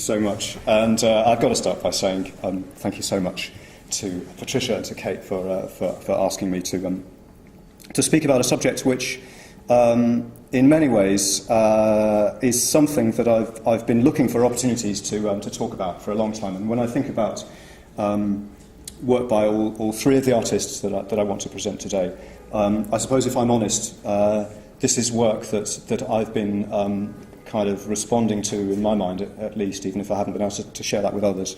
so much. And I've got to start by saying thank you so much to Patricia and to Kate for asking me to speak about a subject which, in many ways, is something that I've been looking for opportunities to talk about for a long time. And when I think about work by all three of the artists that I want to present today, I suppose, if I'm honest, this is work that I've been kind of responding to, in my mind at least, even if I haven't been able to share that with others,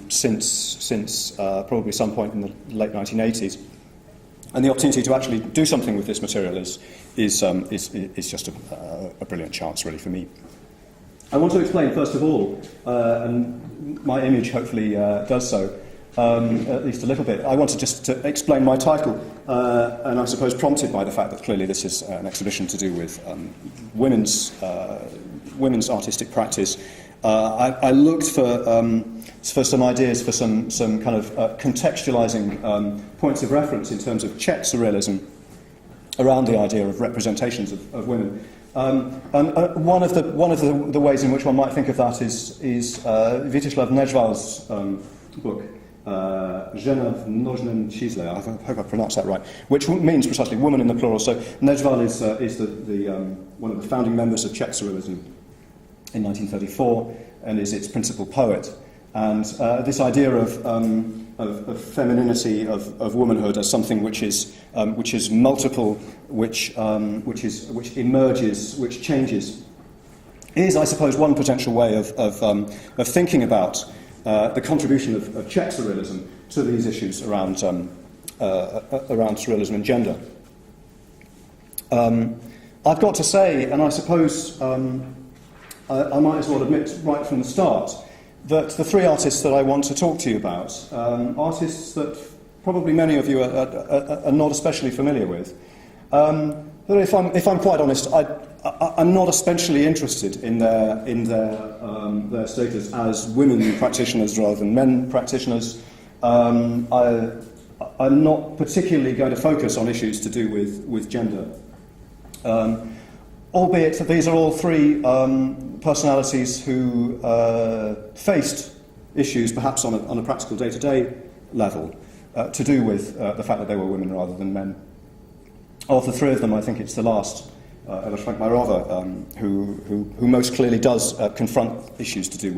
since probably some point in the late 1980s. And the opportunity to actually do something with this material is just a brilliant chance, really, for me. I want to explain, first of all, and my image hopefully does so, at least a little bit. I wanted just to explain my title, and I suppose prompted by the fact that clearly this is an exhibition to do with women's artistic practice. I looked for some ideas, for some kind of contextualizing points of reference in terms of Czech surrealism around the idea of representations of women. And one of the ways in which one might think of that is Vítězslav Nežval's book, Žena v množném čísle. I hope I pronounced that right, which means precisely woman in the plural. So Nežval is one of the founding members of Czech surrealism in 1934 and is its principal poet. And this idea of femininity, of womanhood as something which is multiple, which emerges, which changes, is, I suppose, one potential way of thinking about the contribution of Czech surrealism to these issues around surrealism and gender. I've got to say, and I suppose I might as well admit right from the start, that the three artists that I want to talk to you about, artists that probably many of you are not especially familiar with, but if I'm quite honest, I'm not especially interested in their status as women practitioners rather than men practitioners. I'm not particularly going to focus on issues to do with gender. Albeit that these are all three personalities who faced issues, perhaps on a practical day-to-day level, to do with the fact that they were women rather than men. Of the three of them, I think it's the last, Eva Švankmajerová, who most clearly does confront issues to do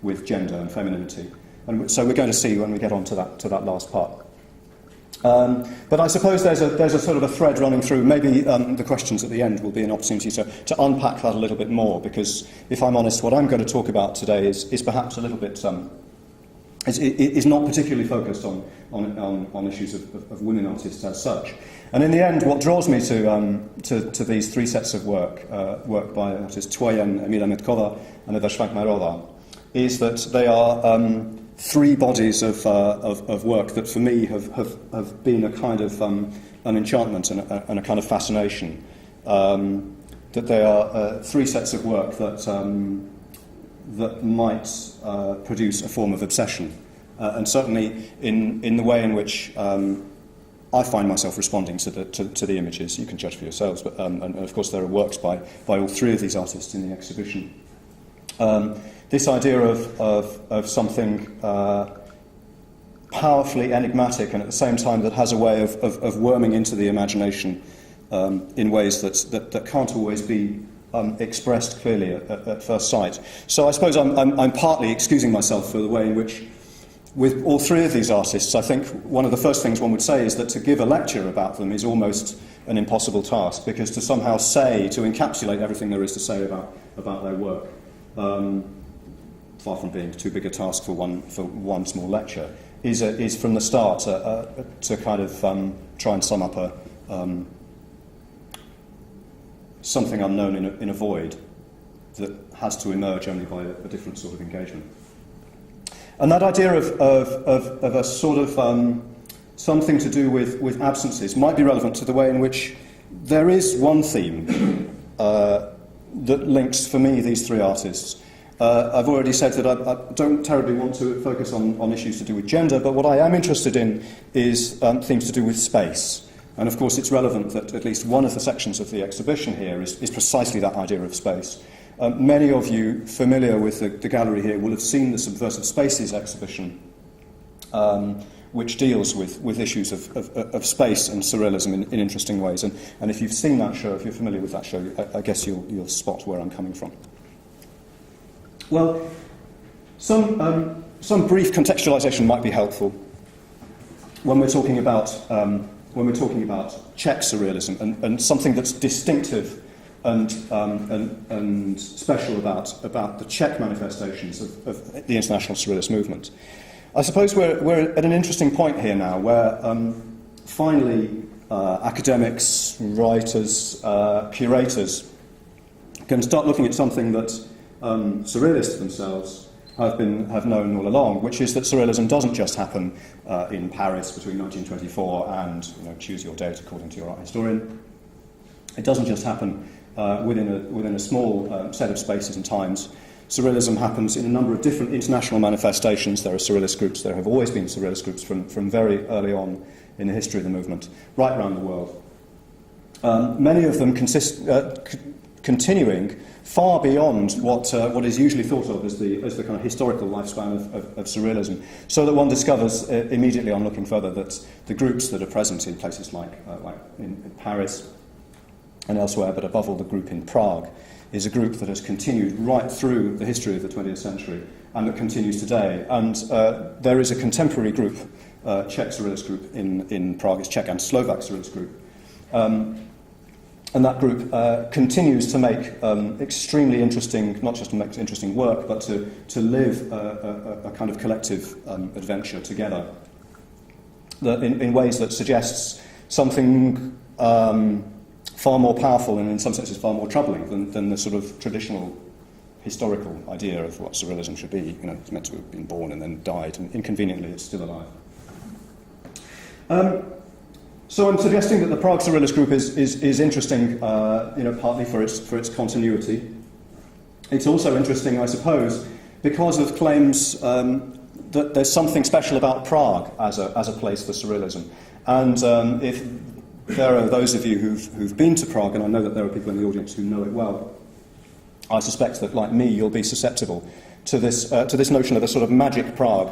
with gender and femininity. And so we're going to see when we get on to that last part. But I suppose there's a sort of a thread running through. Maybe the questions at the end will be an opportunity to unpack that a little bit more, because if I'm honest, what I'm going to talk about today is perhaps a little bit is not particularly focused on issues of women artists as such. And in the end, what draws me to these three sets of work by artists Twojen, Emila Metkova, and Eva Švankmajerová, is that they are three bodies of work that for me have been a kind of an enchantment and a kind of fascination. That they are three sets of work that might produce a form of obsession, and certainly in the way in which I find myself responding to the images. You can judge for yourselves, but and of course there are works by all three of these artists in the exhibition. This idea of something powerfully enigmatic and at the same time that has a way of worming into the imagination in ways that can't always be expressed clearly at first sight. So I suppose I'm partly excusing myself for the way in which, with all three of these artists, I think one of the first things one would say is that to give a lecture about them is almost an impossible task, because to somehow to encapsulate everything there is to say about their work, far from being too big a task for one small lecture, is from the start to kind of try and sum up something unknown in a void that has to emerge only by a different sort of engagement. And that idea of a sort of something to do with absences might be relevant to the way in which there is one theme that links, for me, these three artists. I've already said that I don't terribly want to focus on issues to do with gender, but what I am interested in is themes to do with space. And of course it's relevant that at least one of the sections of the exhibition here is precisely that idea of space. Many of you familiar with the gallery here will have seen the Subversive Spaces exhibition, which deals with issues of space and surrealism in interesting ways. And if you've seen that show, if you're familiar with that show, I guess you'll spot where I'm coming from. Well, some brief contextualization might be helpful when we're talking about Czech surrealism and something that's distinctive and special about the Czech manifestations of the international surrealist movement. I suppose we're at an interesting point here now, where finally academics, writers, curators can start looking at something that surrealists themselves have known all along, which is that surrealism doesn't just happen in Paris between 1924 and choose your date according to your art historian. It doesn't just happen within a small set of spaces and times. Surrealism happens in a number of different international manifestations. There are surrealist groups. There have always been surrealist groups from very early on in the history of the movement, right around the world. Many of them continuing far beyond what is usually thought of as the kind of historical lifespan of surrealism, so that one discovers immediately on looking further that the groups that are present in places like in Paris and elsewhere, but above all the group in Prague, is a group that has continued right through the history of the 20th century and that continues today. And there is a contemporary group, Czech surrealist group in Prague. It's Czech and Slovak surrealist group. And that group continues to make extremely interesting, not just to make interesting work, but to live a kind of collective adventure together in ways that suggests something far more powerful and in some senses far more troubling than the sort of traditional historical idea of what surrealism should be. It's meant to have been born and then died, and inconveniently it's still alive. So I'm suggesting that the Prague Surrealist Group is interesting, partly for its continuity. It's also interesting, I suppose, because of claims that there's something special about Prague as a place for surrealism. And if there are those of you who've been to Prague, and I know that there are people in the audience who know it well, I suspect that, like me, you'll be susceptible to this notion of a sort of magic Prague.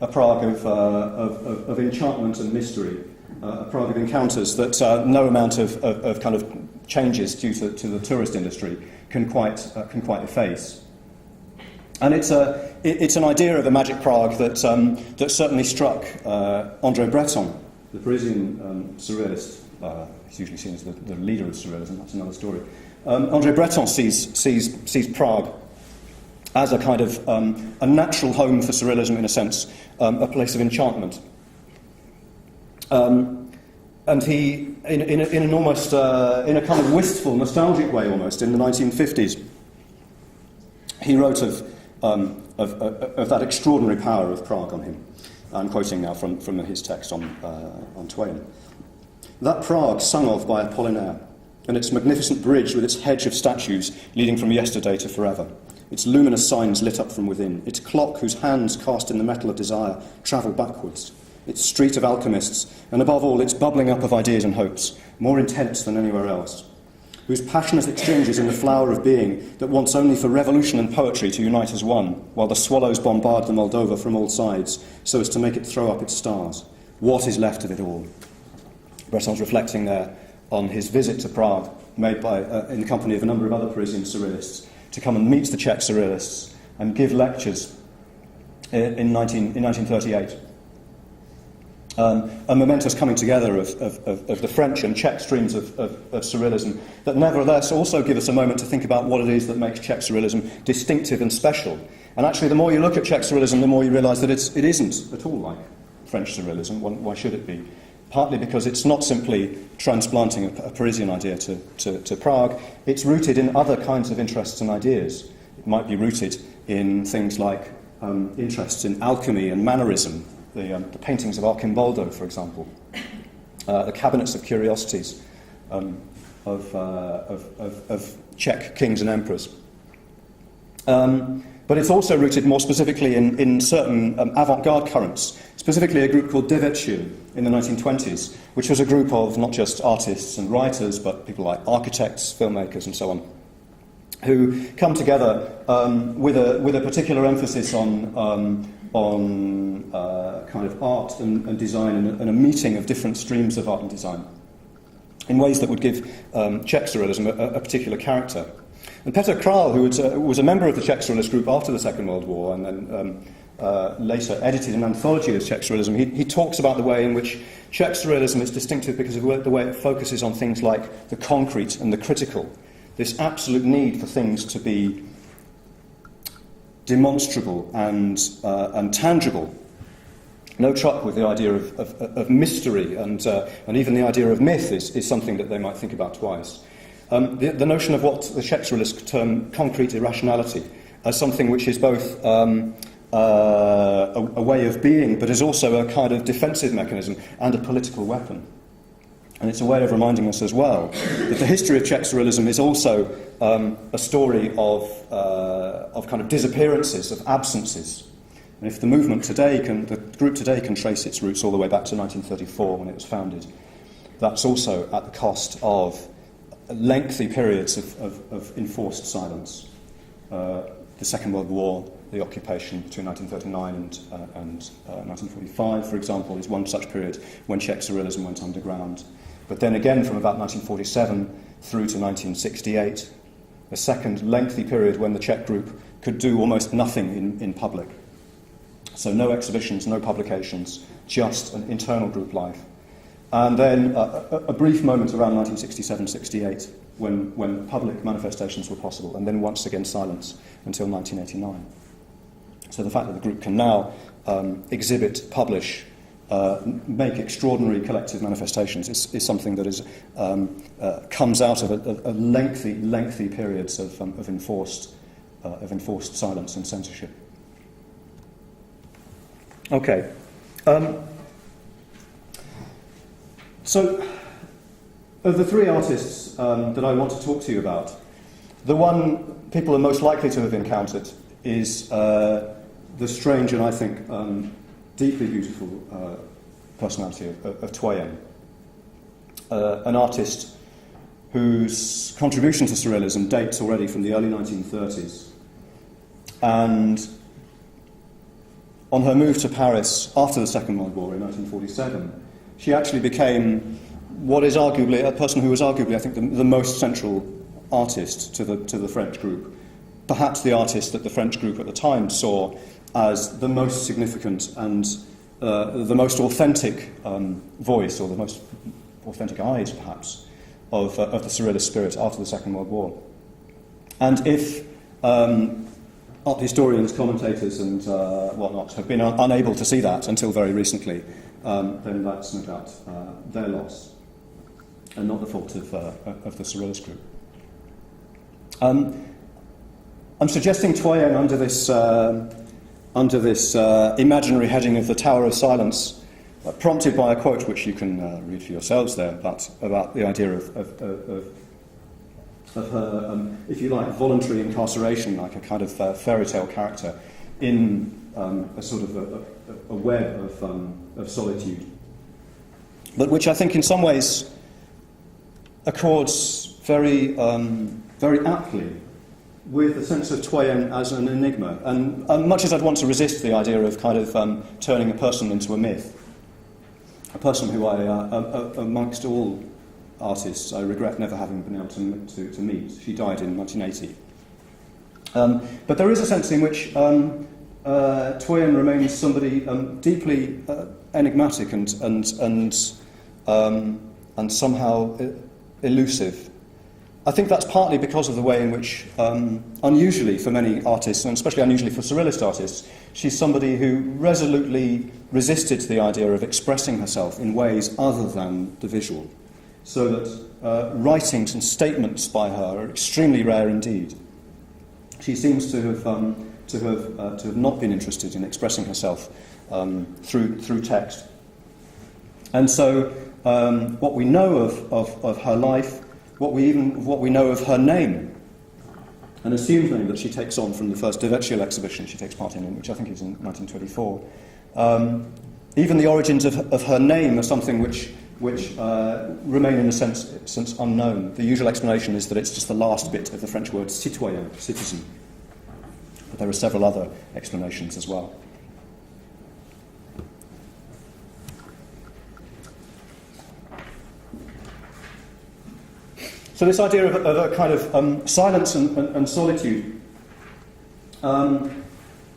A Prague of enchantment and mystery, a Prague of encounters that no amount of kind of changes due to the tourist industry can quite efface. And it's an idea of a magic Prague that certainly struck André Breton, the Parisian surrealist. He's usually seen as the leader of surrealism. That's another story. André Breton sees Prague as a kind of a natural home for surrealism, in a sense, a place of enchantment. And he, in an almost, in a kind of wistful, nostalgic way almost, in the 1950s, he wrote of that extraordinary power of Prague on him. I'm quoting now from his text on Twain. That Prague sung of by Apollinaire, and its magnificent bridge with its hedge of statues leading from yesterday to forever, its luminous signs lit up from within, its clock whose hands cast in the metal of desire travel backwards, its street of alchemists, and above all its bubbling up of ideas and hopes, more intense than anywhere else, whose passionate exchanges in the flower of being that wants only for revolution and poetry to unite as one, while the swallows bombard the Moldova from all sides so as to make it throw up its stars. What is left of it all? Breton's reflecting there on his visit to Prague, made in the company of a number of other Parisian surrealists, to come and meet the Czech surrealists and give lectures in 1938. A momentous coming together of the French and Czech streams of surrealism that nevertheless also give us a moment to think about what it is that makes Czech surrealism distinctive and special. And actually, the more you look at Czech surrealism, the more you realise that it isn't at all like French surrealism. Why should it be? Partly because it's not simply transplanting a Parisian idea to Prague, it's rooted in other kinds of interests and ideas. It might be rooted in things like interests in alchemy and mannerism, the paintings of Archimboldo, for example, the cabinets of curiosities of Czech kings and emperors. But it's also rooted more specifically in certain avant-garde currents, specifically a group called Devětšil in the 1920s, which was a group of not just artists and writers, but people like architects, filmmakers, and so on, who come together with a particular emphasis on kind of art and design and a meeting of different streams of art and design in ways that would give Czech Surrealism a particular character. And Petr Král, who was a member of the Czech Surrealist group after the Second World War and then later edited an anthology of Czech Surrealism, he talks about the way in which Czech Surrealism is distinctive because of the way it focuses on things like the concrete and the critical, this absolute need for things to be demonstrable and tangible. No truck with the idea of mystery and even the idea of myth is something that they might think about twice. The notion of what the Czech Surrealists term concrete irrationality as something which is both a way of being but is also a kind of defensive mechanism and a political weapon. And it's a way of reminding us as well that the history of Czech Surrealism is also a story of kind of disappearances, of absences. And if the movement today the group today can trace its roots all the way back to 1934 when it was founded, that's also at the cost of lengthy periods of enforced silence. The Second World War, the occupation between 1939 and 1945, for example, is one such period when Czech Surrealism went underground. But then again, from about 1947 through to 1968, a second lengthy period when the Czech group could do almost nothing in public. So no exhibitions, no publications, just an internal group life. And then a brief moment around 1967-68 when public manifestations were possible, and then once again silence until 1989. So the fact that the group can now exhibit, publish, make extraordinary collective manifestations is something that comes out of a lengthy periods of enforced silence and censorship. Okay. So, of the three artists that I want to talk to you about, the one people are most likely to have encountered is the strange and I think deeply beautiful personality of Toyen, an artist whose contribution to Surrealism dates already from the early 1930s. And on her move to Paris after the Second World War in 1947, she actually became what is arguably a person who was arguably, I think, the most central artist to the French group. Perhaps the artist that the French group at the time saw as the most significant and the most authentic voice, or the most authentic eyes, perhaps, of the Surrealist spirit after the Second World War. And if art historians, commentators, and whatnot have been unable to see that until very recently, then that's no doubt their loss, and not the fault of the Surrealist group. I'm suggesting Toyen under this imaginary heading of the Tower of Silence, prompted by a quote which you can read for yourselves there, about the idea of her, if you like, voluntary incarceration, like a kind of fairy tale character in a sort of a web of solitude, but which I think in some ways accords very aptly with the sense of Toyen as an enigma. And much as I'd want to resist the idea of kind of turning a person into a myth, a person who I, amongst all artists, I regret never having been able to meet. She died in 1980. But there is a sense in which Toyen remains somebody deeply enigmatic and somehow elusive. I think that's partly because of the way in which, unusually for many artists, and especially unusually for Surrealist artists, she's somebody who resolutely resisted the idea of expressing herself in ways other than the visual, so that writings and statements by her are extremely rare indeed. She seems to have not been interested in expressing herself through text. And so, what we know of her life, what we know of her name, an assumed name that she takes on from the first Divertial exhibition she takes part in, which I think is in 1924. Even the origins of her name are something which which remain in a sense unknown. The usual explanation is that it's just the last bit of the French word citoyen, citizen. But there are several other explanations as well. So this idea of a kind of silence and solitude,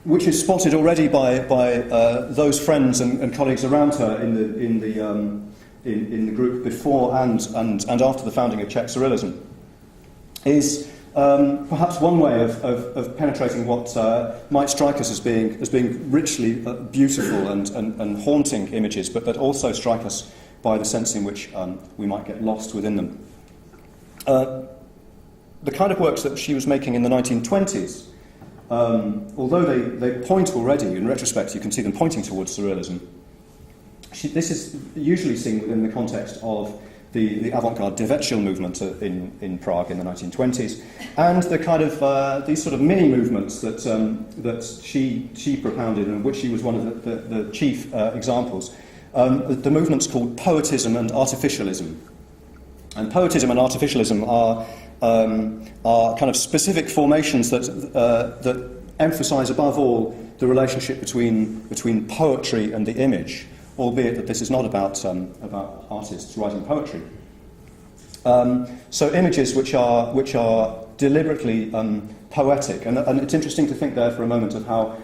which is spotted already by those friends and colleagues around her in the group before and after the founding of Czech Surrealism, is perhaps one way of penetrating what might strike us as being richly beautiful and haunting images, but that also strike us by the sense in which we might get lost within them. The kind of works that she was making in the 1920s, although they point already, in retrospect you can see them pointing towards Surrealism, this is usually seen within the context of the avant-garde Devečil movement in Prague in the 1920s, and the kind of these sort of mini movements that she propounded, and which she was one of the chief examples. The movements called Poetism and Artificialism. And poetism and artificialism are kind of specific formations that emphasise above all the relationship between poetry and the image, albeit that this is not about artists writing poetry. So images which are deliberately poetic, and it's interesting to think there for a moment of how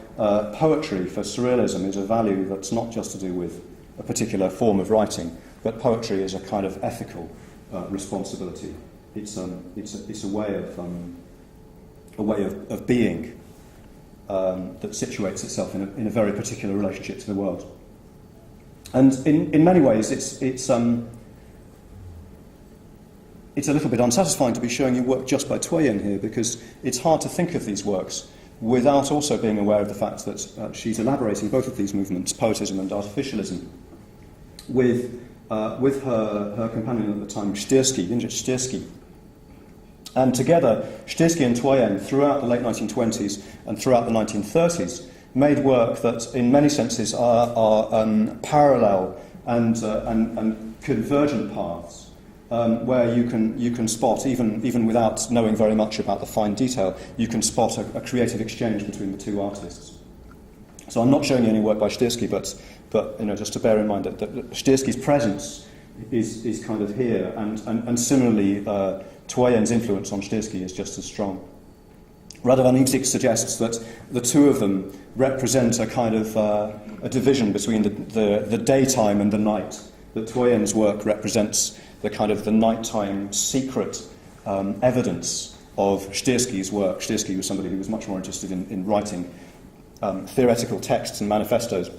poetry for Surrealism is a value that's not just to do with a particular form of writing, but poetry is a kind of ethical responsibility. It's a way of being that situates itself in a very particular relationship to the world. And in many ways, it's a little bit unsatisfying to be showing you work just by Toyen here, because it's hard to think of these works without also being aware of the fact that she's elaborating both of these movements, poetism and artificialism, with her companion at the time, Jindřich Štýrský. And together, Štýrský and Toyen, throughout the late 1920s and throughout the 1930s, made work that, in many senses, are parallel and convergent paths, where you can spot, even without knowing very much about the fine detail, you can spot a creative exchange between the two artists. So I'm not showing you any work by Štýrský, but just to bear in mind that Štýrský's presence is kind of here, and similarly Toyen's influence on Štýrský is just as strong. Radovan Igsik suggests that the two of them represent a kind of a division between the daytime and the night. That Toyen's work represents the kind of the nighttime secret evidence of Štýrský's work. Štýrský was somebody who was much more interested in writing theoretical texts and manifestos.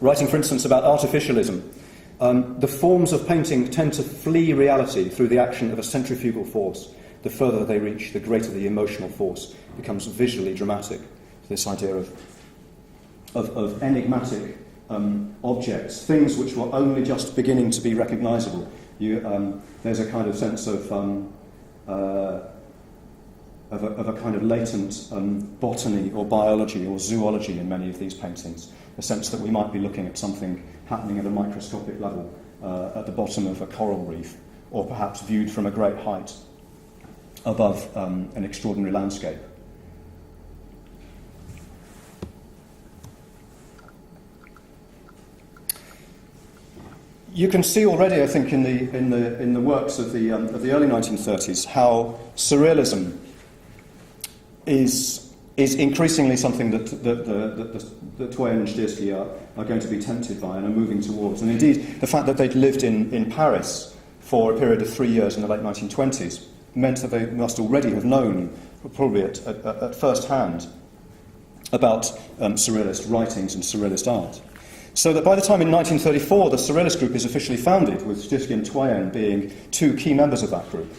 Writing, for instance, about artificialism, the forms of painting tend to flee reality through the action of a centrifugal force. The further they reach, the greater the emotional force becomes visually dramatic. This idea of enigmatic objects, things which were only just beginning to be recognisable. There's a kind of sense of a kind of latent botany or biology or zoology in many of these paintings. A sense that we might be looking at something happening at a microscopic level at the bottom of a coral reef, or perhaps viewed from a great height above an extraordinary landscape. You can see already, I think, in the works of the early 1930s, how Surrealism is increasingly something that Toyen and Štýrský are going to be tempted by and are moving towards. And indeed, the fact that they'd lived in Paris for a period of 3 years in the late 1920s meant that they must already have known, probably at first hand, about Surrealist writings and Surrealist art. So that by the time in 1934 the Surrealist group is officially founded, with Štýrský and Toyen being two key members of that group,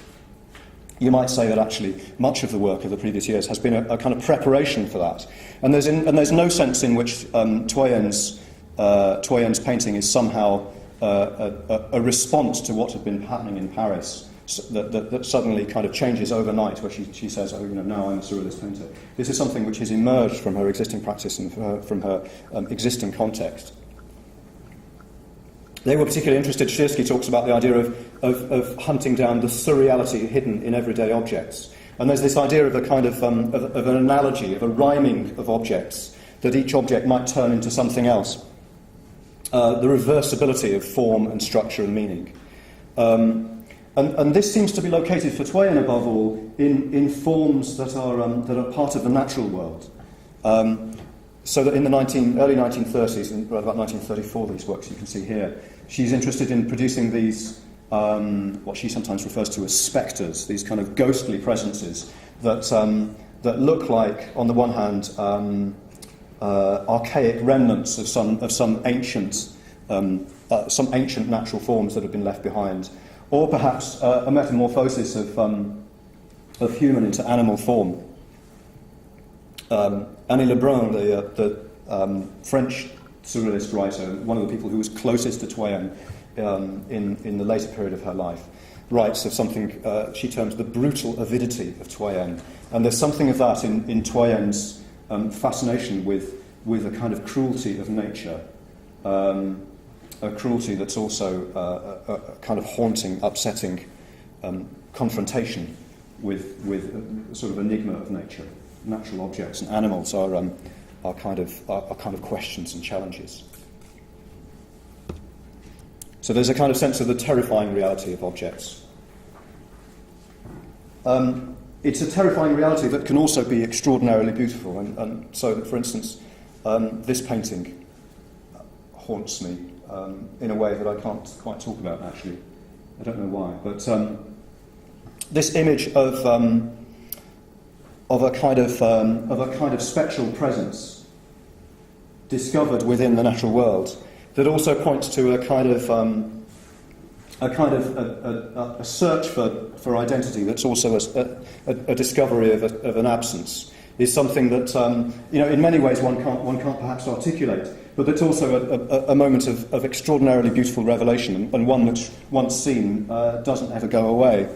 you might say that actually much of the work of the previous years has been a kind of preparation for that. And there's no sense in which Toyen's painting is somehow a response to what had been happening in Paris, that suddenly kind of changes overnight, where she says, now I'm a Surrealist painter. This is something which has emerged from her existing practice and from her existing context. They were particularly interested. Shirsky talks about the idea of hunting down the surreality hidden in everyday objects. And there's this idea of a kind of an analogy, of a rhyming of objects, that each object might turn into something else. The reversibility of form and structure and meaning. And this seems to be located for Twain, above all, in forms that are part of the natural world. So that in the early 1930s, around about 1934, these works you can see here, she's interested in producing these, what she sometimes refers to as spectres, these kind of ghostly presences that look like, on the one hand, archaic remnants of some ancient natural forms that have been left behind, or perhaps a metamorphosis of human into animal form. Annie Lebrun, the French surrealist writer, one of the people who was closest to Twain in the later period of her life, writes of something she terms the brutal avidity of Twain. And there's something of that in Twain's fascination with a kind of cruelty of nature, a cruelty that's also a kind of haunting, upsetting confrontation with sort of enigma of nature. Natural objects and animals are kind of questions and challenges. So there's a kind of sense of the terrifying reality of objects. It's a terrifying reality that can also be extraordinarily beautiful. And so, for instance, this painting haunts me in a way that I can't quite talk about, actually. I don't know why. But this image of a kind of spectral presence discovered within the natural world that also points to a search for identity that's also a discovery of an absence, is something that in many ways one can't perhaps articulate, but that's also a moment of extraordinarily beautiful revelation, and one which, once seen, doesn't ever go away.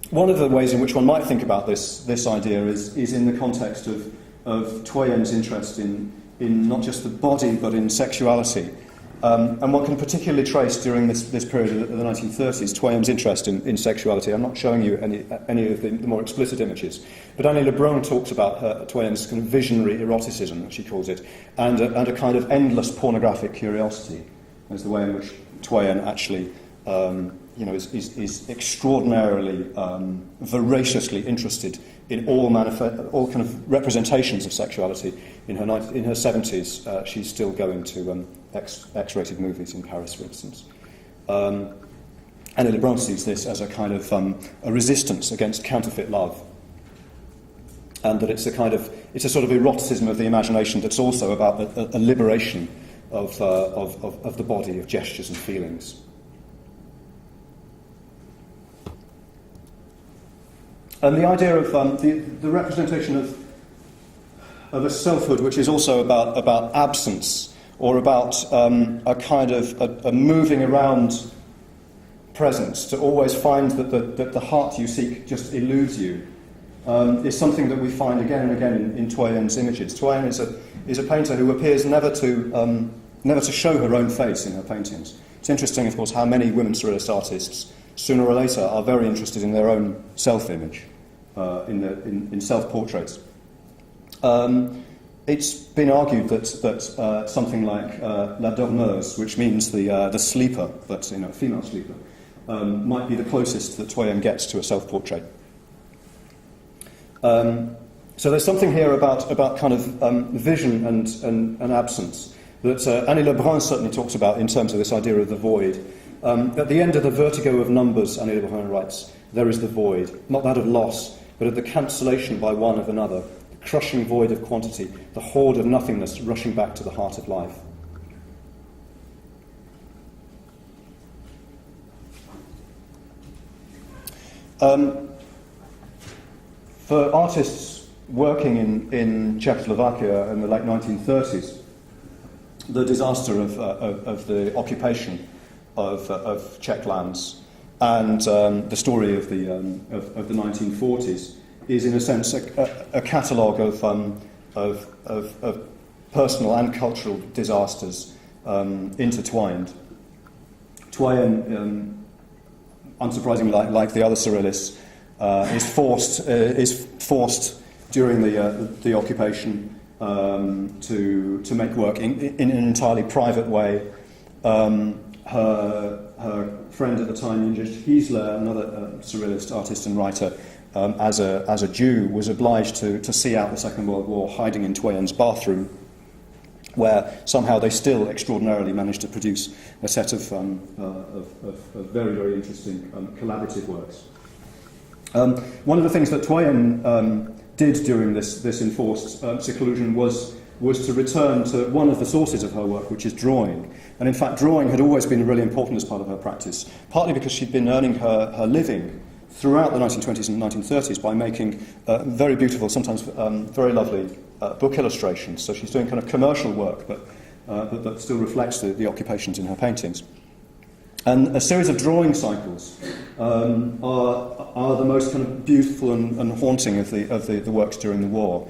One of the ways in which one might think about this idea is in the context of Twain's interest in not just the body but in sexuality. And one can particularly trace during this period of the 1930s Twain's interest in sexuality. I'm not showing you any of the more explicit images, but Annie Lebrun talks about Twain's kind of visionary eroticism, she calls it, and a kind of endless pornographic curiosity as the way in which Twain actually is extraordinarily voraciously interested in all kind of representations of sexuality. In her 70s, she's still going to X-rated movies in Paris, for instance. Annie Lebrun sees this as a kind of a resistance against counterfeit love, and that it's a sort of eroticism of the imagination that's also about a liberation of the body, of gestures and feelings. And the idea of the representation of a selfhood which is also about absence, or about a kind of a moving around presence, to always find that the heart you seek just eludes you, is something that we find again and again in Twain's images. Twain is a painter who appears never to show her own face in her paintings. It's interesting, of course, how many women surrealist artists sooner or later are very interested in their own self-image, in self-portraits. It's been argued that something like La Dormeuse, which means the sleeper, but a female sleeper, might be the closest that Twain gets to a self-portrait. So there's something here about kind of vision and absence that Annie Lebrun certainly talks about in terms of this idea of the void. At the end of the vertigo of numbers, Annie Lebrun writes, there is the void, not that of loss, but of the cancellation by one of another, the crushing void of quantity, the horde of nothingness rushing back to the heart of life. For artists working in Czechoslovakia in the late 1930s, the disaster of the occupation of Czech lands and the story of the 1940s is, in a sense, a catalogue of personal and cultural disasters intertwined. Twain, unsurprisingly, like the other surrealists, is forced during the occupation to make work in an entirely private way. Her friend at the time, Judith Hiesler, another surrealist artist and writer, as a Jew, was obliged to see out the Second World War hiding in Twain's bathroom, where somehow they still extraordinarily managed to produce a set of very, very interesting collaborative works. One of the things that Twain did during this enforced seclusion was to return to one of the sources of her work, which is drawing. And in fact, drawing had always been really important as part of her practice, partly because she'd been earning her living throughout the 1920s and 1930s by making very beautiful, sometimes very lovely book illustrations. So she's doing kind of commercial work, but still reflects the occupations in her paintings. And a series of drawing cycles are the most kind of beautiful and haunting of the works during the war.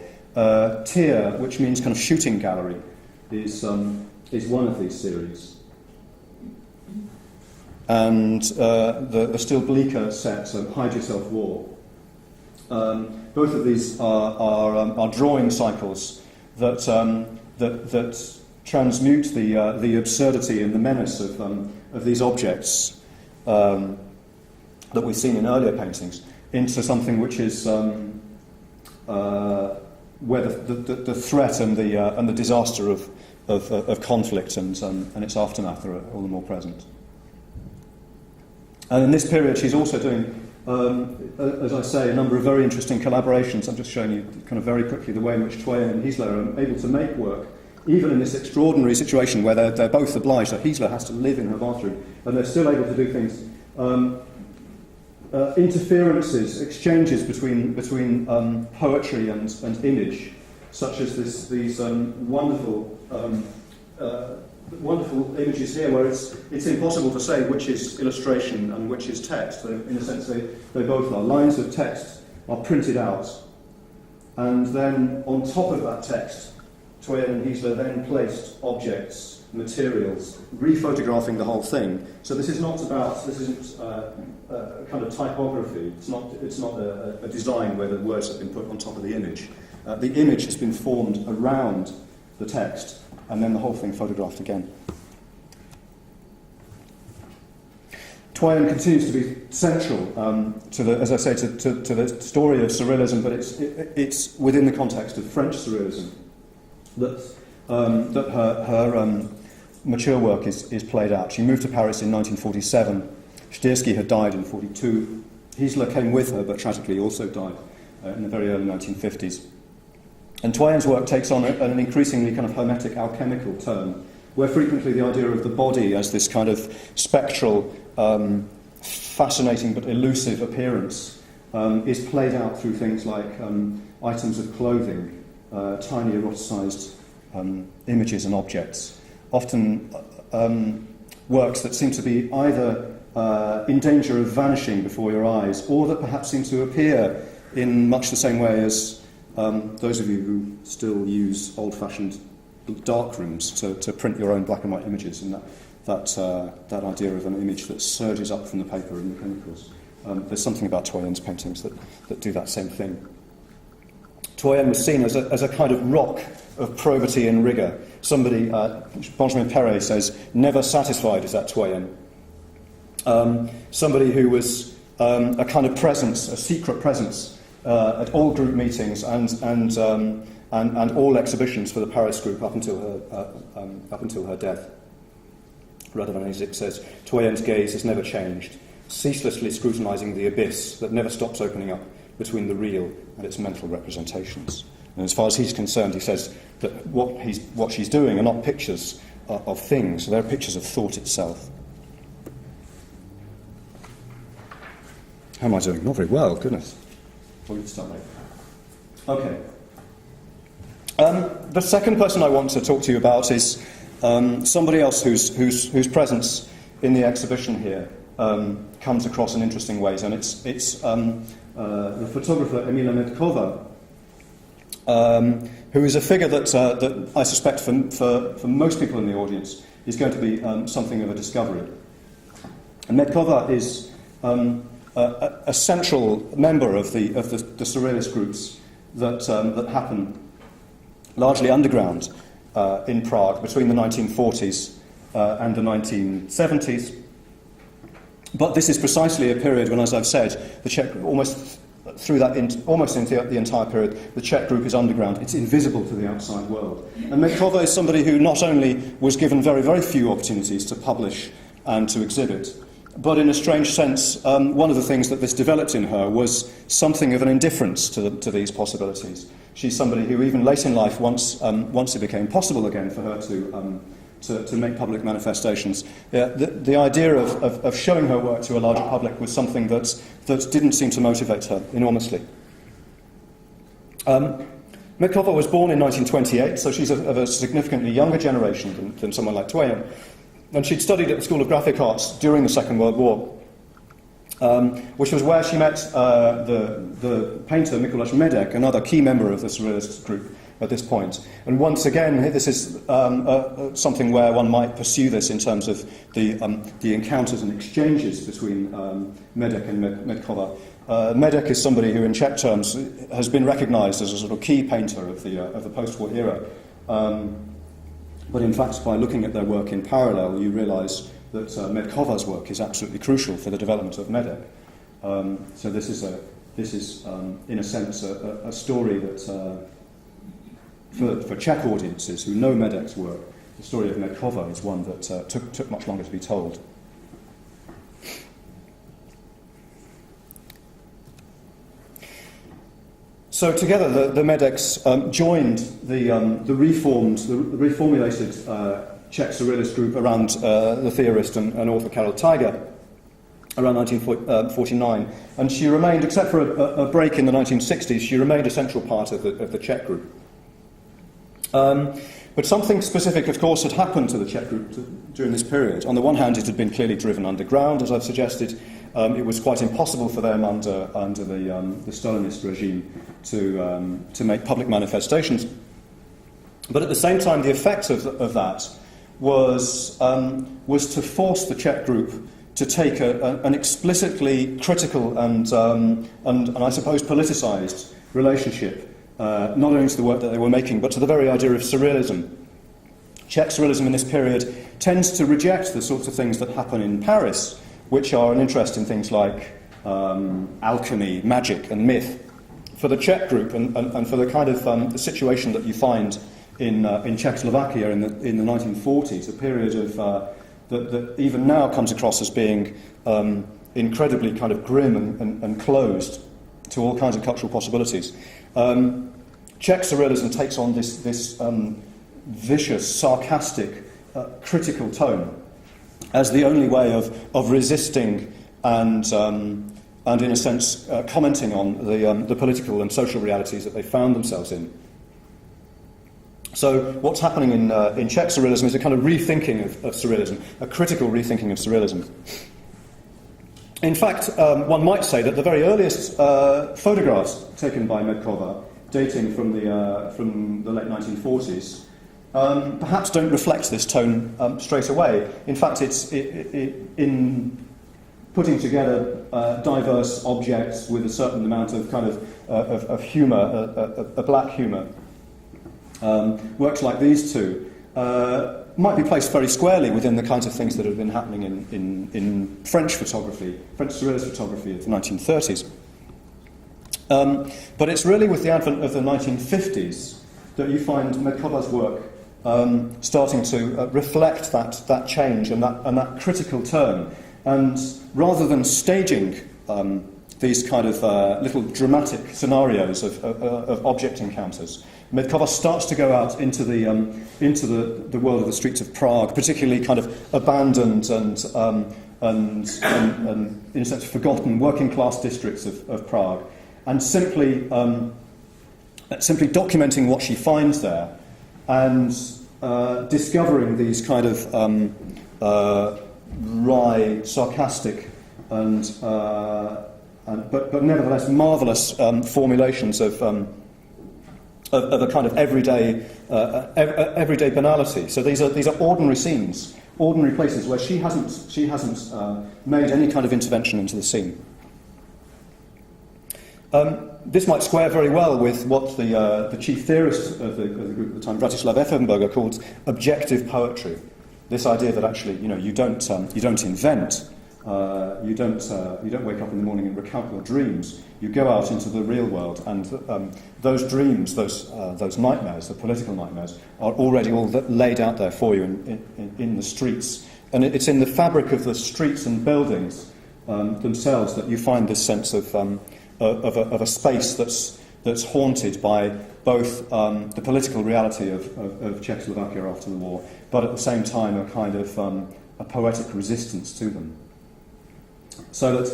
Tier, which means kind of shooting gallery, is one of these series. And the still bleaker set, Hide Yourself War. Both of these are drawing cycles that transmute the absurdity and the menace of these objects that we've seen in earlier paintings into something which is where the threat and the disaster of conflict and its aftermath are all the more present. And in this period, she's also doing, as I say, a number of very interesting collaborations. I'm just showing you kind of very quickly the way in which Twain and Hiesler are able to make work, even in this extraordinary situation where they're both obliged. So Hiesler has to live in her bathroom, and they're still able to do things. Interferences, exchanges between poetry and image, such as these wonderful images here, where it's impossible to say which is illustration and which is text. In a sense, they both are. Lines of text are printed out, and then on top of that text, Twain and Hiesler then placed objects, materials, rephotographing the whole thing. So this isn't kind of typography. It's not a design where the words have been put on top of the image. The image has been formed around the text, and then the whole thing photographed again. Twain continues to be central to the, as I say, to the story of surrealism, but it's within the context of French surrealism that her mature work is played out. She moved to Paris in 1947. Sztyrski had died in 1942. Hiesler came with her, but tragically also died in the very early 1950s. And Twain's work takes on an increasingly kind of hermetic, alchemical turn, where frequently the idea of the body as this kind of spectral, fascinating but elusive appearance is played out through things like items of clothing, tiny eroticized images and objects, often works that seem to be either in danger of vanishing before your eyes, or that perhaps seem to appear in much the same way as those of you who still use old-fashioned darkrooms to print your own black and white images, and that idea of an image that surges up from the paper and the chemicals. There's something about Twain's paintings that do that same thing. Twain was seen as a kind of rock of probity and rigour. Somebody, Benjamin Perret says, never satisfied is that Twain. Somebody who was a kind of presence, a secret presence, at all group meetings and all exhibitions for the Paris group up until her death. Radovan Isaac says, Twain's gaze has never changed, ceaselessly scrutinising the abyss that never stops opening up between the real and its mental representations. And as far as he's concerned, he says that what she's doing are not pictures of things, they're pictures of thought itself. How am I doing? Not very well, goodness. We'll get started later. Okay. The second person I want to talk to you about is somebody else whose presence in the exhibition here comes across in interesting ways, and it's the photographer Emila Medkova, who is a figure that I suspect for most people in the audience is going to be something of a discovery. And Medkova is a central member of the surrealist groups that happen largely underground in Prague between the 1940s and the 1970s. But this is precisely a period when, as I've said, the Czech almost into the entire period, the Czech group is underground. It's invisible to the outside world. And Medkova is somebody who not only was given very, very few opportunities to publish and to exhibit, but in a strange sense, one of the things that this developed in her was something of an indifference to these possibilities. She's somebody who, even late in life, once it became possible again for her to make public manifestations, the idea of showing her work to a larger public was something that didn't seem to motivate her enormously. Medkova was born in 1928, so she's of a significantly younger generation than someone like Twain. And she'd studied at the School of Graphic Arts during the Second World War, which was where she met the painter Mikuláš Medek, another key member of the Surrealist group at this point. And once again, this is something where one might pursue this in terms of the encounters and exchanges between Medek and Medkova. Medek is somebody who, in Czech terms, has been recognised as a sort of key painter of the post-war era. But in fact, by looking at their work in parallel, you realise that Medkova's work is absolutely crucial for the development of Medek. So this is, in a sense, a story that, for Czech audiences who know Medek's work, the story of Medkova is one that took much longer to be told. So together, the Medeks joined the reformulated Czech Surrealist group around the theorist and author Karel Tiger around 1949, and she remained, except for a break in the 1960s, she remained a central part of the Czech group. But something specific, of course, had happened to the Czech group during this period. On the one hand, it had been clearly driven underground, as I've suggested. It was quite impossible for them under the Stalinist regime to make public manifestations. But at the same time, the effect of that was to force the Czech group to take an explicitly critical and I suppose politicised relationship, not only to the work that they were making, but to the very idea of surrealism. Czech surrealism in this period tends to reject the sorts of things that happen in Paris, which are an interest in things like alchemy, magic, and myth. For the Czech group, and for the kind of the situation that you find in Czechoslovakia in the 1940s, a period of that even now comes across as being incredibly kind of grim and closed to all kinds of cultural possibilities. Czech surrealism takes on this vicious, sarcastic, critical tone as the only way of resisting and in a sense, commenting on the political and social realities that they found themselves in. So what's happening in Czech surrealism is a kind of rethinking of surrealism, a critical rethinking of surrealism. In fact, one might say that the very earliest photographs taken by Medkova, dating from the late 1940s, perhaps don't reflect this tone straight away. In fact, it's in putting together diverse objects with a certain amount of kind of humour, a black humour. Works like these two might be placed very squarely within the kinds of things that have been happening in French photography, French surrealist photography of the 1930s. But it's really with the advent of the 1950s that you find Medkova's work starting to reflect that change and that critical turn. And rather than staging these kind of little dramatic scenarios of object encounters, Medkova starts to go out into the world of the streets of Prague, particularly kind of abandoned and in a sense forgotten working class districts of Prague, and simply documenting what she finds there, and discovering these kind of wry, sarcastic, but nevertheless marvellous formulations of a kind of everyday banality. So these are ordinary scenes, ordinary places where she hasn't made any kind of intervention into the scene. This might square very well with what the chief theorist of the group at the time, Bratislav Effenberger, called objective poetry. This idea that actually, you don't invent, you don't wake up in the morning and recount your dreams. You go out into the real world, and those dreams, those nightmares, the political nightmares, are already all laid out there for you in the streets. And it's in the fabric of the streets and buildings themselves that you find this sense of a space that's haunted by both the political reality of Czechoslovakia after the war, but at the same time a kind of a poetic resistance to them. So that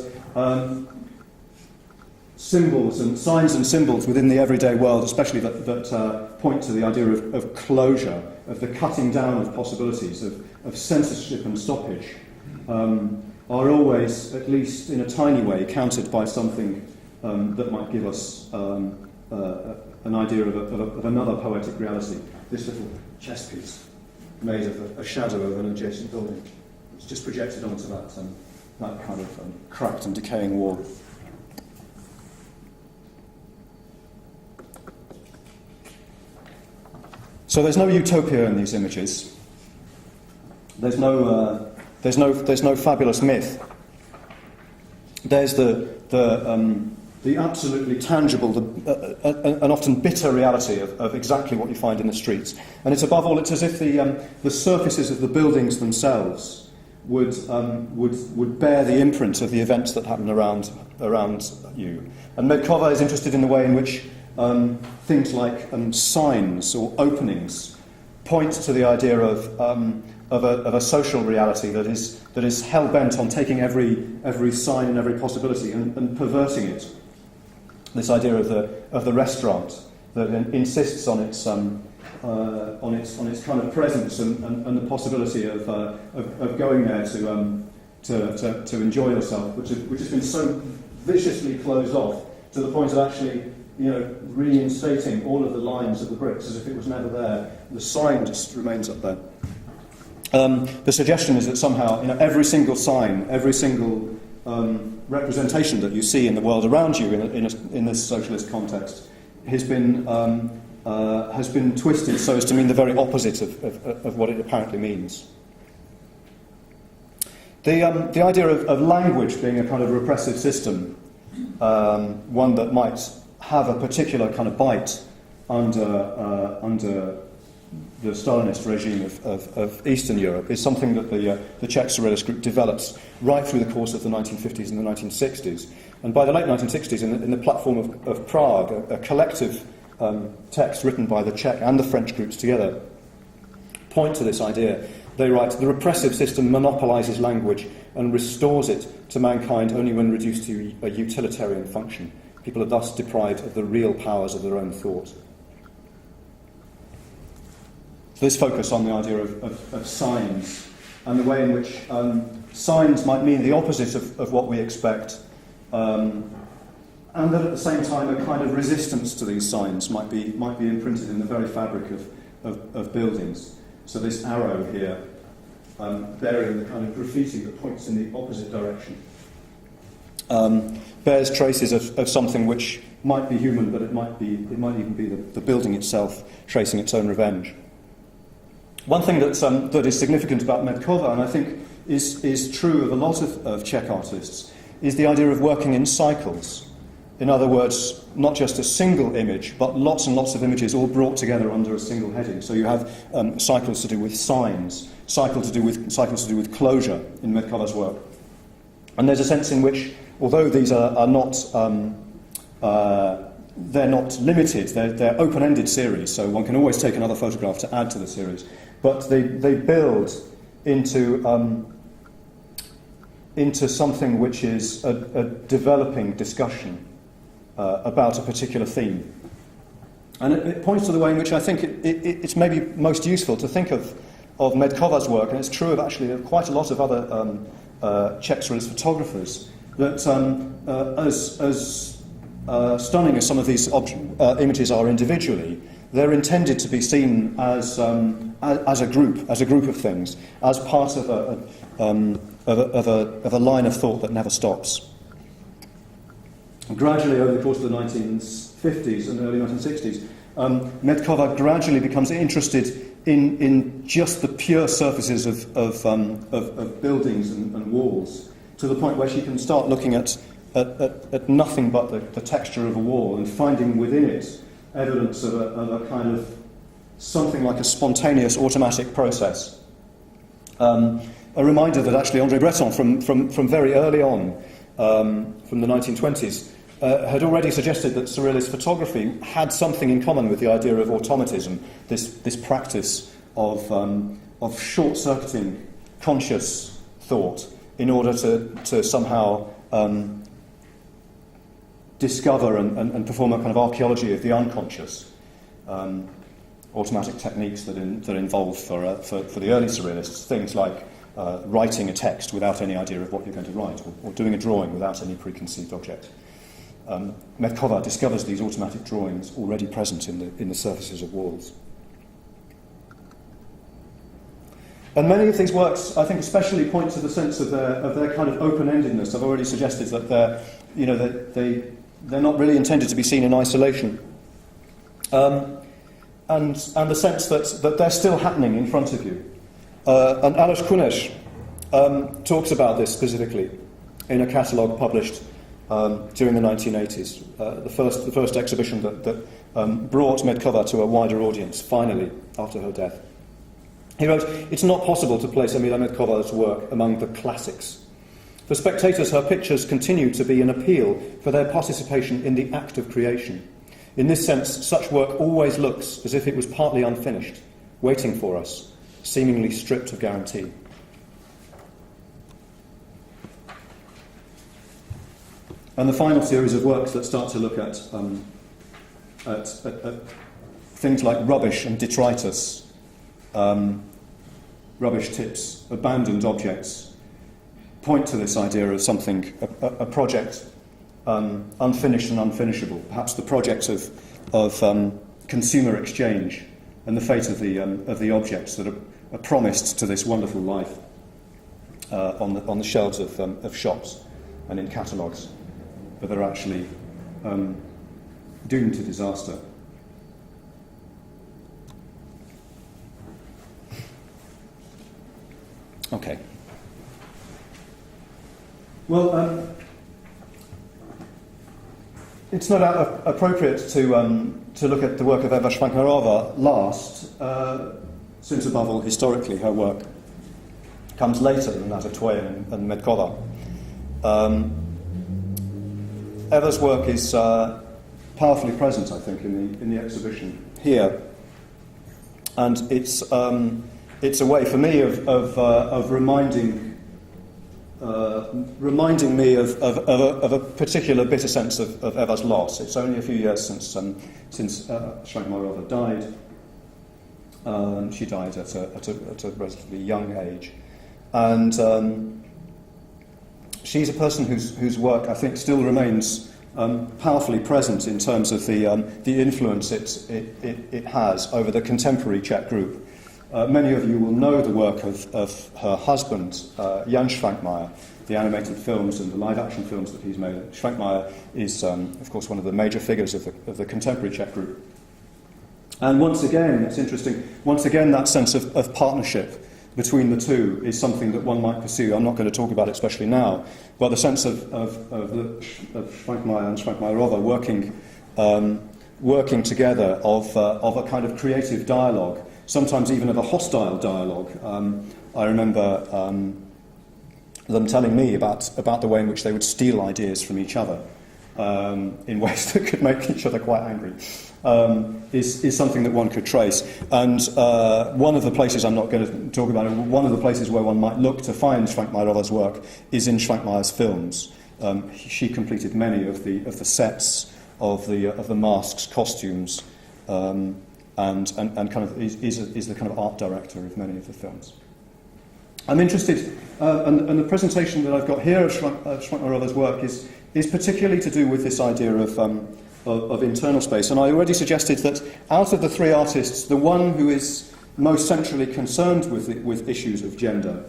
symbols and signs and symbols within the everyday world, especially that point to the idea of closure, of the cutting down of possibilities, of censorship and stoppage, are always, at least in a tiny way, countered by something that might give us an idea of another poetic reality. This little chess piece made of a shadow of an adjacent building. It's just projected onto that kind of cracked and decaying wall. So there's no utopia in these images. There's no fabulous myth. There's the absolutely tangible, and often bitter reality of exactly what you find in the streets. And it's above all, it's as if the surfaces of the buildings themselves would bear the imprint of the events that happen around you. And Medkova is interested in the way in which things like signs or openings point to the idea of a social reality that is hell bent on taking every sign and every possibility and perverting it. This idea of the restaurant that insists on its kind of presence and the possibility of going there to enjoy yourself, which has been so viciously closed off to the point of actually reinstating all of the lines of the bricks as if it was never there. The sign just remains up there. The suggestion is that somehow every single sign, every single representation that you see in the world around you in this socialist context has been twisted so as to mean the very opposite of what it apparently means. The idea of language being a kind of repressive system, one that might have a particular kind of bite under the Stalinist regime of Eastern Europe, is something that the Czech Surrealist group develops right through the course of the 1950s and the 1960s. And by the late 1960s, in the platform of Prague, a collective text written by the Czech and the French groups together point to this idea. They write, "The repressive system monopolizes language and restores it to mankind only when reduced to a utilitarian function. People are thus deprived of the real powers of their own thought." So this focus on the idea of signs and the way in which signs might mean the opposite of what we expect, and that at the same time a kind of resistance to these signs might be imprinted in the very fabric of buildings. So this arrow here bearing the kind of graffiti that points in the opposite direction bears traces of something which might be human, but it might even be the building itself tracing its own revenge. One thing that is significant about Medkova, and I think is true of a lot of Czech artists, is the idea of working in cycles. In other words, not just a single image, but lots and lots of images all brought together under a single heading. So you have cycles to do with signs, cycles to do with closure in Medkova's work. And there's a sense in which, although these are not they're not limited, they're open-ended series, so one can always take another photograph to add to the series. But they build into something which is a developing discussion about a particular theme. And it points to the way in which I think it's maybe most useful to think of Medkova's work, and it's true of quite a lot of other Czech surrealist photographers, that stunning as some of these images are individually, they're intended to be seen as a group of things, as part of a line of thought that never stops. And gradually, over the course of the 1950s and early 1960s, Medkova gradually becomes interested in just the pure surfaces of buildings and walls, to the point where she can start looking at nothing but the texture of a wall and finding within it evidence of a kind of something like a spontaneous automatic process. A reminder that actually André Breton, from very early on, from the 1920s, had already suggested that Surrealist photography had something in common with the idea of automatism, this practice of short-circuiting conscious thought in order to somehow discover and perform a kind of archaeology of the unconscious. Automatic techniques that involved for the early Surrealists things like writing a text without any idea of what you're going to write, or doing a drawing without any preconceived object. Medkova discovers these automatic drawings already present in the surfaces of walls. And many of these works, I think, especially point to the sense of their kind of open-endedness. I've already suggested that they're not really intended to be seen in isolation, and the sense that they're still happening in front of you. And Aleš Kuneš talks about this specifically in a catalogue published during the 1980s, the first exhibition that brought Medkova to a wider audience, finally, after her death. He wrote, "It's not possible to place Emila Medkova's work among the classics. For spectators, her pictures continue to be an appeal for their participation in the act of creation. In this sense, such work always looks as if it was partly unfinished, waiting for us, seemingly stripped of guarantee." And the final series of works that start to look at things like rubbish and detritus, rubbish tips, abandoned objects, point to this idea of something, a project unfinished and unfinishable, perhaps the project of consumer exchange and the fate of the objects that are promised to this wonderful life on the shelves of shops and in catalogues, but they're actually doomed to disaster. Okay. Well, it's no doubt appropriate to look at the work of Eva Švankmajerová last, since above all, historically, her work comes later than that of Twain and Medkova. Eva's work is powerfully present, I think, in the exhibition here, and it's a way for me of reminding me of a particular bitter sense of Eva's loss. It's only a few years since Švankmajerová died. She died at a relatively young age, and she's a person whose work, I think, still remains powerfully present in terms of the influence it has over the contemporary Czech group. Many of you will know the work of her husband, Jan Švankmajer, the animated films and the live-action films that he's made. Švankmajer is, of course, one of the major figures of the contemporary Czech group. And once again, it's interesting, once again that sense of partnership between the two is something that one might pursue. I'm not going to talk about it especially now, but the sense of Švankmajer and Švankmajerová working together of a kind of creative dialogue, sometimes even of a hostile dialogue. I remember them telling me about the way in which they would steal ideas from each other in ways that could make each other quite angry, is something that one could trace. And one of the places, I'm not going to talk about it, one of the places where one might look to find Švankmajerová's work is in Švankmajer's films. She completed many of the sets of the masks, costumes, and kind of is the kind of art director of many of the films. I'm interested, and the presentation that I've got here of Švankmajerová's work is particularly to do with this idea of internal space. And I already suggested that out of the three artists, the one who is most centrally concerned with issues of gender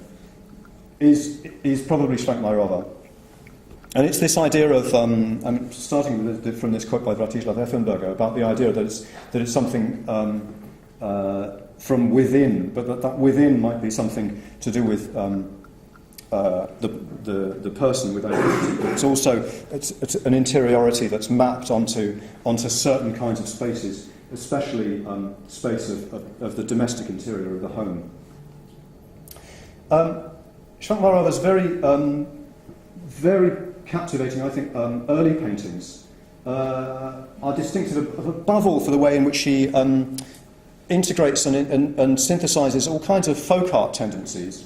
is probably Švankmajerová. And it's this idea of, I'm starting from this quote by Vratislav Effenberger about the idea that it's something from within, but that within might be something to do with the person with identity. But it's also it's an interiority that's mapped onto certain kinds of spaces, especially space of the domestic interior of the home. Švankmajerová's very captivating, I think, early paintings are distinctive above all for the way in which she integrates and synthesises all kinds of folk art tendencies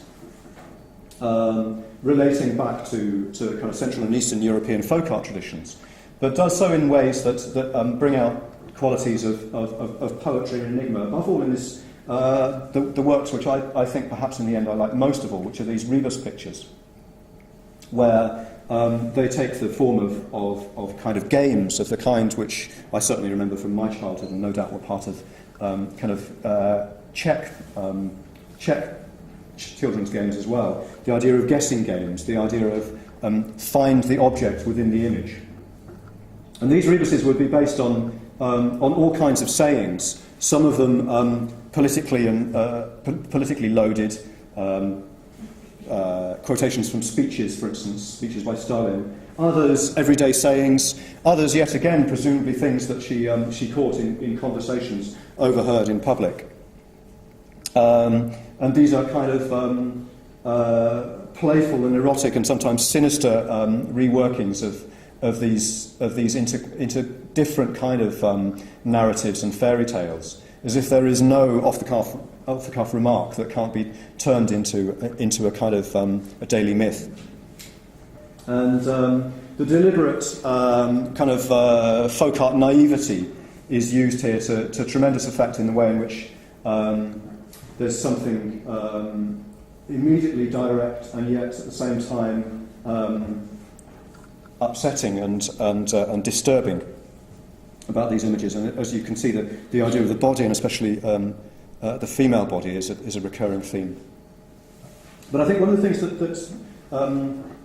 relating back to kind of Central and Eastern European folk art traditions, but does so in ways that bring out qualities of poetry and enigma, above all in this, the works which I think perhaps in the end I like most of all, which are these rebus pictures, where they take the form of kind of games of the kind which I certainly remember from my childhood and no doubt were part of Czech children's games as well. The idea of guessing games, the idea of find the object within the image. And these rebuses would be based on all kinds of sayings, some of them politically loaded, quotations from speeches, for instance, speeches by Stalin, others everyday sayings, others yet again presumably things that she caught in conversations overheard in public. And these are kind of playful and erotic and sometimes sinister reworkings of these into different kind of narratives and fairy tales, as if there is no off-the-cuff remark that can't be turned into a kind of a daily myth. And the deliberate kind of folk art naivety is used here to tremendous effect in the way in which there's something immediately direct and yet at the same time upsetting and disturbing about these images. And as you can see, the idea of the body, and especially the female body, is a recurring theme. But I think one of the things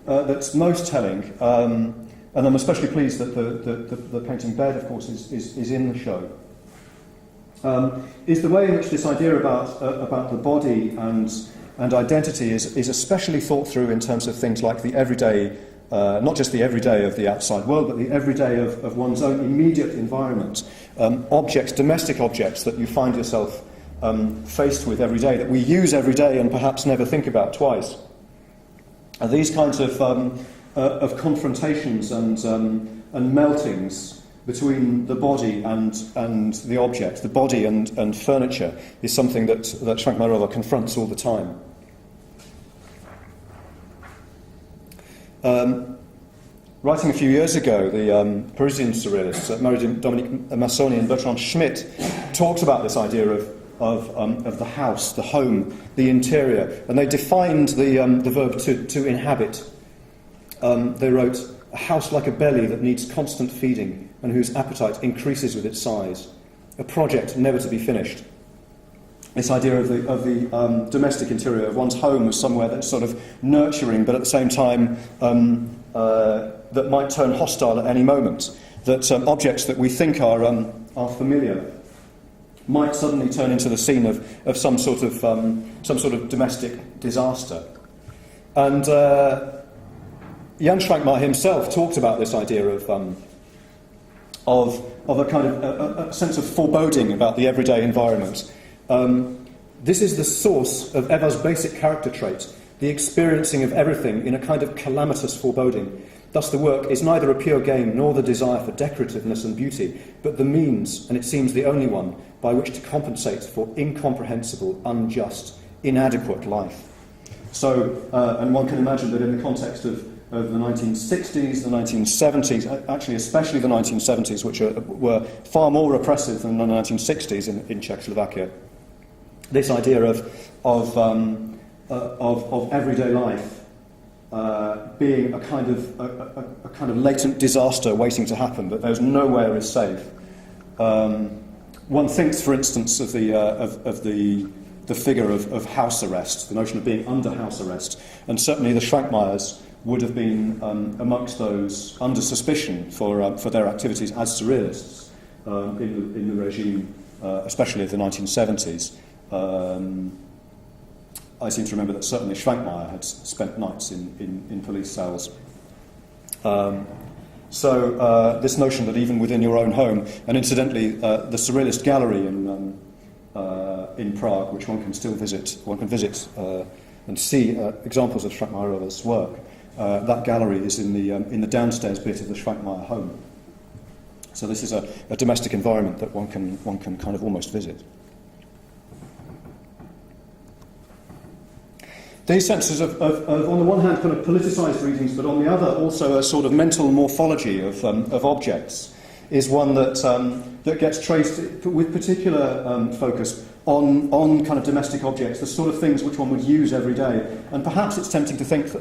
that's most telling, and I'm especially pleased that the painting Bed, of course, is in the show, is the way in which this idea about the body and identity is especially thought through in terms of things like the everyday, not just the everyday of the outside world, but the everyday of one's own immediate environment, objects, domestic objects that you find yourself faced with every day, that we use every day and perhaps never think about twice. And these kinds of confrontations and meltings between the body and the object, the body and furniture, is something that Švankmajerová confronts all the time. Writing a few years ago, the Parisian surrealists, Marie-Dominique Massoni and Bertrand Schmitt, talked about this idea of the house, the home, the interior, and they defined the verb to inhabit. They wrote, "A house like a belly that needs constant feeding and whose appetite increases with its size. A project never to be finished." This idea of the domestic interior of one's home as somewhere that's sort of nurturing, but at the same time that might turn hostile at any moment. That objects that we think are familiar might suddenly turn into the scene of some sort of domestic disaster. And Jan Švankmajer himself talked about this idea of a kind of a sense of foreboding about the everyday environment. This is the source of Eva's basic character trait, the experiencing of everything in a kind of calamitous foreboding. Thus the work is neither a pure game nor the desire for decorativeness and beauty, but the means, and it seems the only one, by which to compensate for incomprehensible, unjust, inadequate life. So, and one can imagine that in the context of the 1960s, the 1970s, actually especially the 1970s, which were far more repressive than the 1960s in Czechoslovakia, this idea of everyday life being a kind of latent disaster waiting to happen, that there's nowhere is safe. One thinks, for instance, of the figure of house arrest, the notion of being under house arrest, and certainly the Švankmajers would have been amongst those under suspicion for their activities as surrealists in the regime, especially of the 1970s. I seem to remember that certainly Švankmajer had spent nights in police cells. So this notion that even within your own home, and incidentally, the Surrealist Gallery in Prague, which one can still visit, and see examples of Švankmajerova's work. That gallery is in the downstairs bit of the Švankmajer home. So this is a domestic environment that one can kind of almost visit. These senses of on the one hand, kind of politicised readings, but on the other, also a sort of mental morphology of objects, is one that gets traced with particular focus on kind of domestic objects, the sort of things which one would use every day. And perhaps it's tempting to think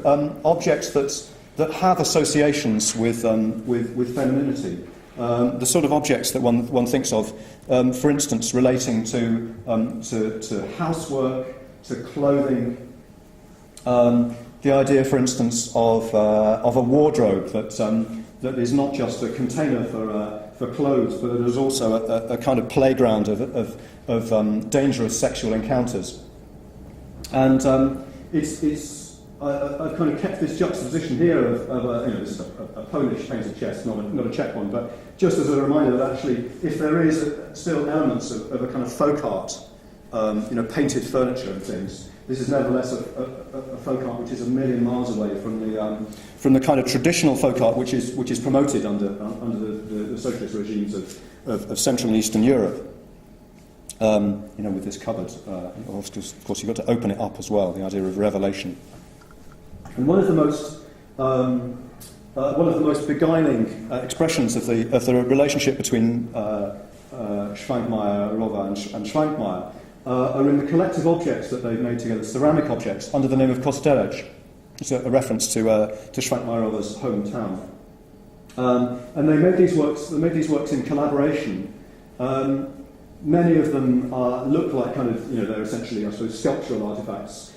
objects that have associations with femininity. The sort of objects that one thinks of, for instance, relating to housework, to clothing. The idea, for instance, of a wardrobe that is not just a container for clothes, but it is also a kind of playground of dangerous sexual encounters. And I've kind of kept this juxtaposition here of this is a Polish painted chest, not a Czech one, but just as a reminder that actually, if there is still elements of a kind of folk art, painted furniture and things, this is nevertheless a folk art which is a million miles away from the kind of traditional folk art which is promoted under the socialist regimes of Central and Eastern Europe. With this cupboard, of course, you've got to open it up as well. The idea of revelation, and one of the most beguiling expressions of the relationship between Švankmajerová and Švankmajer. Are in the collective objects that they've made together, ceramic objects, under the name of Kostelec. It's a reference to Švankmajerova's hometown. And they made these works in collaboration. Many of them look like they're essentially, I suppose, sculptural artifacts,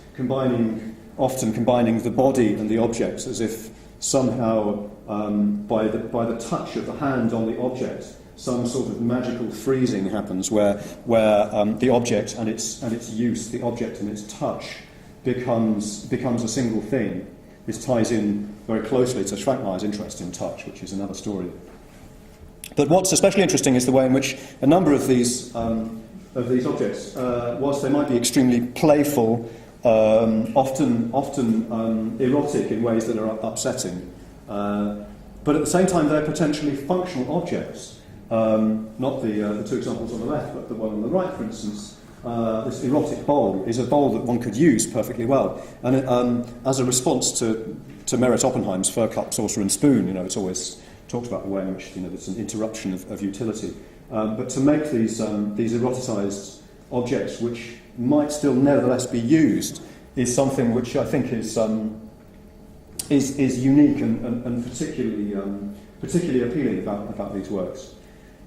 often combining the body and the objects, as if somehow by the touch of the hand on the object, some sort of magical freezing happens where the object and its use, the object and its touch, becomes a single thing. This ties in very closely to Švankmajer's interest in touch, which is another story. But what's especially interesting is the way in which a number of these objects, whilst they might be extremely playful, often erotic in ways that are upsetting, but at the same time they're potentially functional objects. Not the two examples on the left, but the one on the right, for instance. This erotic bowl is a bowl that one could use perfectly well. And as a response to Merit Oppenheim's fur cup, saucer and spoon, it's always talked about the way in which there's an interruption of utility. But to make these eroticised objects, which might still nevertheless be used, is something which I think is unique and particularly appealing about these works.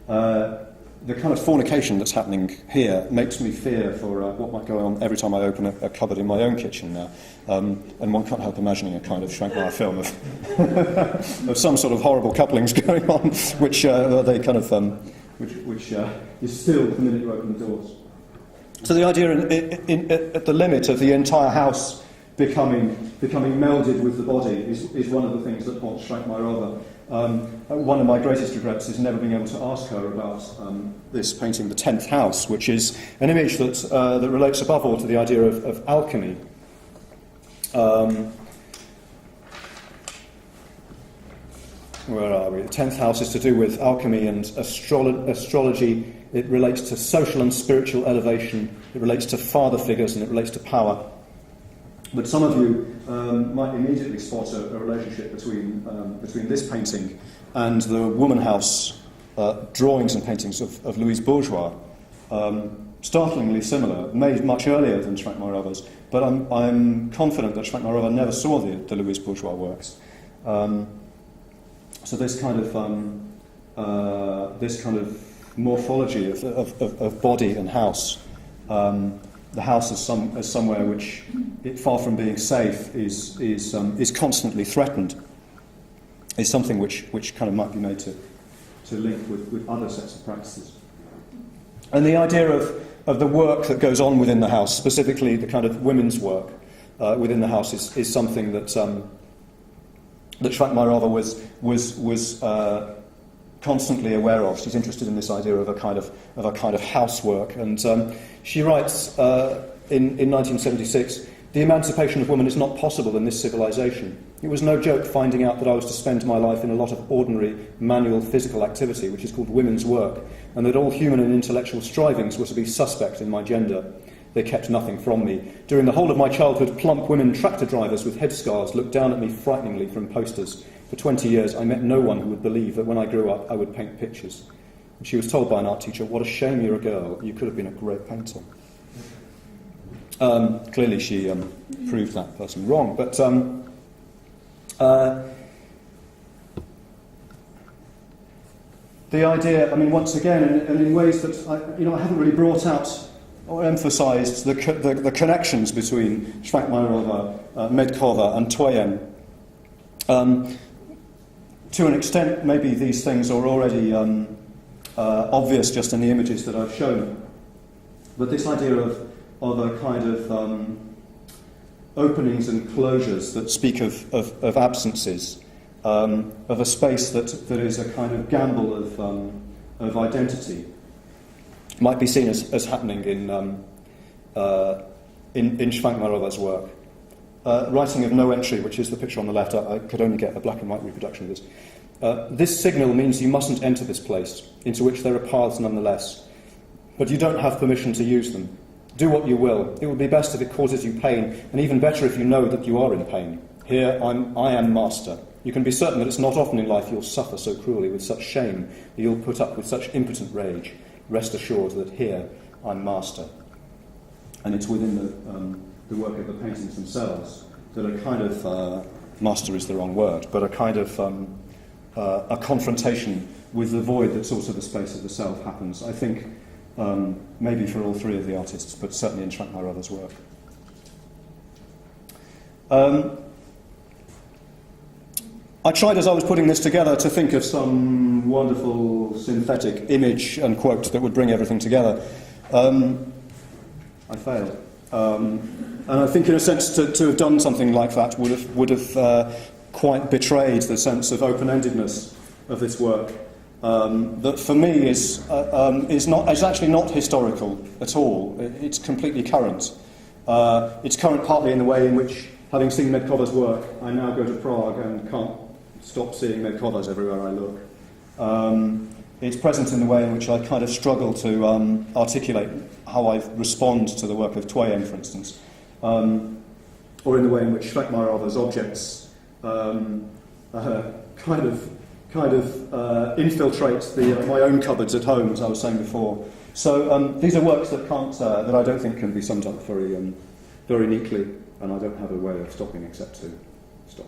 The kind of fornication that's happening here makes me fear for what might go on every time I open a cupboard in my own kitchen now. And one can't help imagining a kind of Švankmajer film of some sort of horrible couplings going on, which they kind of which is still the minute you open the doors. So the idea at the limit of the entire house becoming melded with the body is one of the things that haunts Švankmajerova. One of my greatest regrets is never being able to ask her about this painting, The 10th House, which is an image that relates above all to the idea of alchemy. Where are we? The 10th house is to do with alchemy and astrology. It relates to social and spiritual elevation. It relates to father figures and it relates to power. But some of you might immediately spot a relationship between this painting and the Woman House drawings and paintings of Louise Bourgeois. startlingly similar, made much earlier than Švankmajerova's, but I'm confident that Švankmajerova never saw the Louise Bourgeois works. So this kind of morphology of body and house, the house as somewhere which, far from being safe, is constantly threatened, is something which kind of might be made to link with other sets of practices. And the idea of the work that goes on within the house, specifically the kind of women's work within the house, is something that Švankmajerova was constantly aware of. She's interested in this idea of a kind of housework, and she writes in 1976, "The emancipation of woman is not possible in this civilization. It was no joke finding out that I was to spend my life in a lot of ordinary manual physical activity, which is called women's work, and that all human and intellectual strivings were to be suspect in my gender. They kept nothing from me. During the whole of my childhood, plump women tractor drivers with headscarves looked down at me frighteningly from posters. For 20 years, I met no one who would believe that when I grew up, I would paint pictures." And she was told by an art teacher, "What a shame you're a girl. You could have been a great painter." Clearly she proved that person wrong, but the idea, I mean, once again, and in ways that I haven't really brought out or emphasised the connections between Švankmajerova, Medkova and Toyen. To an extent, maybe these things are already obvious just in the images that I've shown, but this idea of a kind of openings and closures that speak of absences, of a space that is a kind of gamble of identity, might be seen as happening in Švankmajerova's work. Writing of No Entry, which is the picture on the left, I could only get a black and white reproduction of this. "This signal means you mustn't enter this place, into which there are paths nonetheless, but you don't have permission to use them. Do what you will. It will be best if it causes you pain, and even better if you know that you are in pain. Here I am master. You can be certain that it's not often in life you'll suffer so cruelly with such shame that you'll put up with such impotent rage. Rest assured that here I'm master." And it's within the work of the paintings themselves that a kind of master is the wrong word, but a kind of a confrontation with the void that's also the space of the self happens. I think maybe for all three of the artists, but certainly in Švankmajerova's work. I tried, as I was putting this together, to think of some wonderful synthetic image and quote that would bring everything together. I failed. And I think, in a sense, to have done something like that would have quite betrayed the sense of open-endedness of this work. That for me is actually not historical at all. It's completely current. It's current partly in the way in which, having seen Medkova's work, I now go to Prague and can't stop seeing Medkovas everywhere I look. It's present in the way in which I kind of struggle to articulate how I respond to the work of Toyen, for instance, or in the way in which Švankmajerova's objects kind of infiltrate my own cupboards at home, as I was saying before. So these are works that I don't think can be summed up very neatly, and I don't have a way of stopping except to stop.